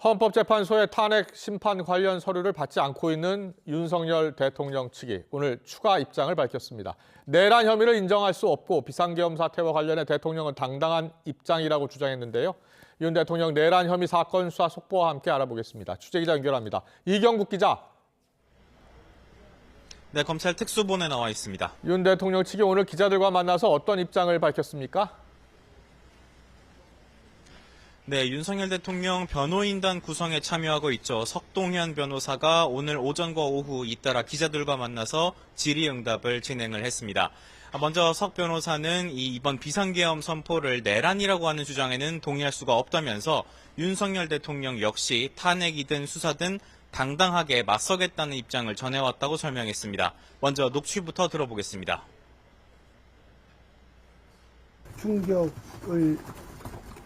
헌법재판소의 탄핵 심판 관련 서류를 받지 않고 있는 윤석열 대통령 측이 오늘 추가 입장을 밝혔습니다. 내란 혐의를 인정할 수 없고 비상계엄 사태와 관련해 대통령은 당당한 입장이라고 주장했는데요. 윤 대통령 내란 혐의 사건 수사 속보와 함께 알아보겠습니다. 취재기자 연결합니다. 이경국 기자. 네, 검찰 특수본에 나와 있습니다. 윤 대통령 측이 오늘 기자들과 만나서 어떤 입장을 밝혔습니까? 네, 윤석열 대통령 변호인단 구성에 참여하고 있죠. 석동현 변호사가 오늘 오전과 오후 잇따라 기자들과 만나서 질의응답을 진행을 했습니다. 먼저 석 변호사는 이번 비상계엄 선포를 내란이라고 하는 주장에는 동의할 수가 없다면서 윤석열 대통령 역시 탄핵이든 수사든 당당하게 맞서겠다는 입장을 전해왔다고 설명했습니다. 먼저 녹취부터 들어보겠습니다. 충격을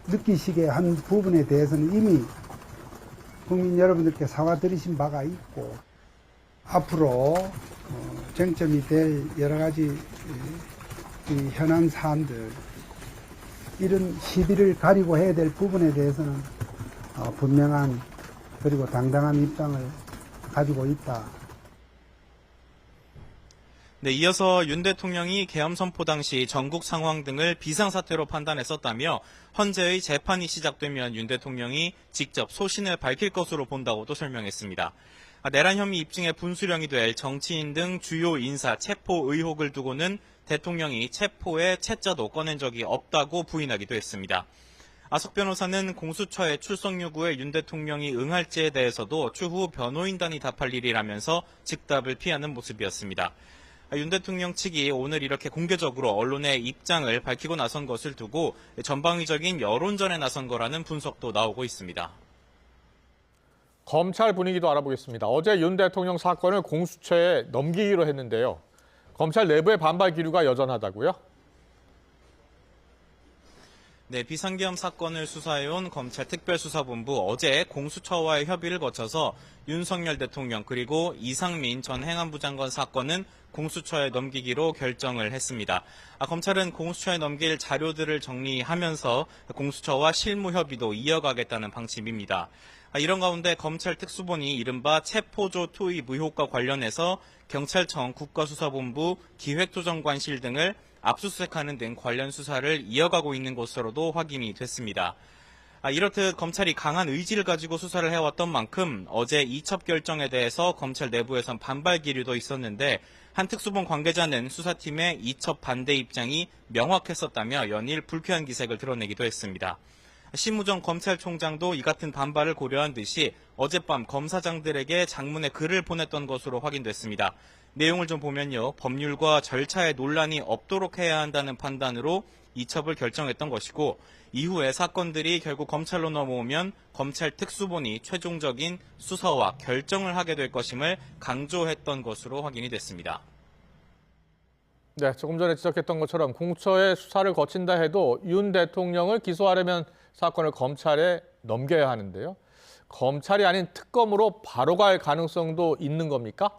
느끼시게 한 부분에 대해서는 이미 국민 여러분들께 사과드리신 바가 있고 앞으로 쟁점이 될 여러 가지 현안 사안들 이런 시비를 가리고 해야 될 부분에 대해서는 분명한 그리고 당당한 입장을 가지고 있다. 네, 이어서 윤 대통령이 계엄 선포 당시 전국 상황 등을 비상사태로 판단했었다며 헌재의 재판이 시작되면 윤 대통령이 직접 소신을 밝힐 것으로 본다고도 설명했습니다. 내란 혐의 입증의 분수령이 될 정치인 등 주요 인사 체포 의혹을 두고는 대통령이 체포의 채자도 꺼낸 적이 없다고 부인하기도 했습니다. 석 변호사는 공수처의 출석 요구에 윤 대통령이 응할지에 대해서도 추후 변호인단이 답할 일이라면서 즉답을 피하는 모습이었습니다. 윤 대통령 측이 오늘 이렇게 공개적으로 언론에 입장을 밝히고 나선 것을 두고 전방위적인 여론전에 나선 거라는 분석도 나오고 있습니다. 검찰 분위기도 알아보겠습니다. 어제 윤 대통령 사건을 공수처에 넘기기로 했는데요. 검찰 내부의 반발 기류가 여전하다고요? 네, 비상계엄 사건을 수사해온 검찰 특별수사본부 어제 공수처와의 협의를 거쳐서 윤석열 대통령 그리고 이상민 전 행안부 장관 사건은 공수처에 넘기기로 결정을 했습니다. 검찰은 공수처에 넘길 자료들을 정리하면서 공수처와 실무 협의도 이어가겠다는 방침입니다. 이런 가운데 검찰 특수본이 이른바 체포조 투입 의혹과 관련해서 경찰청 국가수사본부 기획조정관실 등을 압수수색하는 등 관련 수사를 이어가고 있는 것으로도 확인이 됐습니다. 이렇듯 검찰이 강한 의지를 가지고 수사를 해왔던 만큼 어제 이첩 결정에 대해서 검찰 내부에선 반발 기류도 있었는데 한 특수본 관계자는 수사팀의 이첩 반대 입장이 명확했었다며 연일 불쾌한 기색을 드러내기도 했습니다. 심우정 검찰총장도 이 같은 반발을 고려한 듯이 어젯밤 검사장들에게 장문의 글을 보냈던 것으로 확인됐습니다. 내용을 좀 보면요. 법률과 절차에 논란이 없도록 해야 한다는 판단으로 이첩을 결정했던 것이고 이후에 사건들이 결국 검찰로 넘어오면 검찰 특수본이 최종적인 수사와 결정을 하게 될 것임을 강조했던 것으로 확인이 됐습니다. 네, 조금 전에 지적했던 것처럼 공수처의 수사를 거친다 해도 윤 대통령을 기소하려면 사건을 검찰에 넘겨야 하는데요. 검찰이 아닌 특검으로 바로 갈 가능성도 있는 겁니까?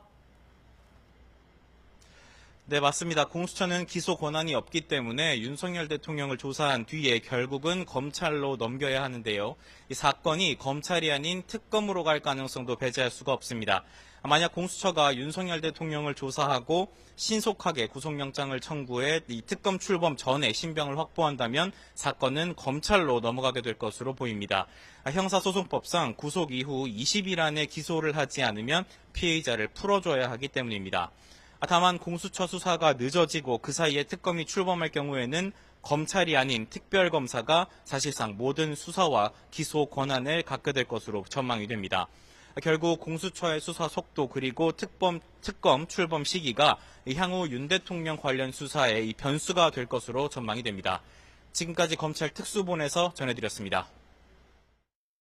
네, 맞습니다. 공수처는 기소 권한이 없기 때문에 윤석열 대통령을 조사한 뒤에 결국은 검찰로 넘겨야 하는데요. 이 사건이 검찰이 아닌 특검으로 갈 가능성도 배제할 수가 없습니다. 만약 공수처가 윤석열 대통령을 조사하고 신속하게 구속영장을 청구해 이 특검 출범 전에 신병을 확보한다면 사건은 검찰로 넘어가게 될 것으로 보입니다. 형사소송법상 구속 이후 20일 안에 기소를 하지 않으면 피해자를 풀어줘야 하기 때문입니다. 다만 공수처 수사가 늦어지고 그 사이에 특검이 출범할 경우에는 검찰이 아닌 특별검사가 사실상 모든 수사와 기소 권한을 갖게 될 것으로 전망이 됩니다. 결국 공수처의 수사 속도 그리고 특검 출범 시기가 향후 윤 대통령 관련 수사의 이 변수가 될 것으로 전망이 됩니다. 지금까지 검찰 특수본에서 전해드렸습니다.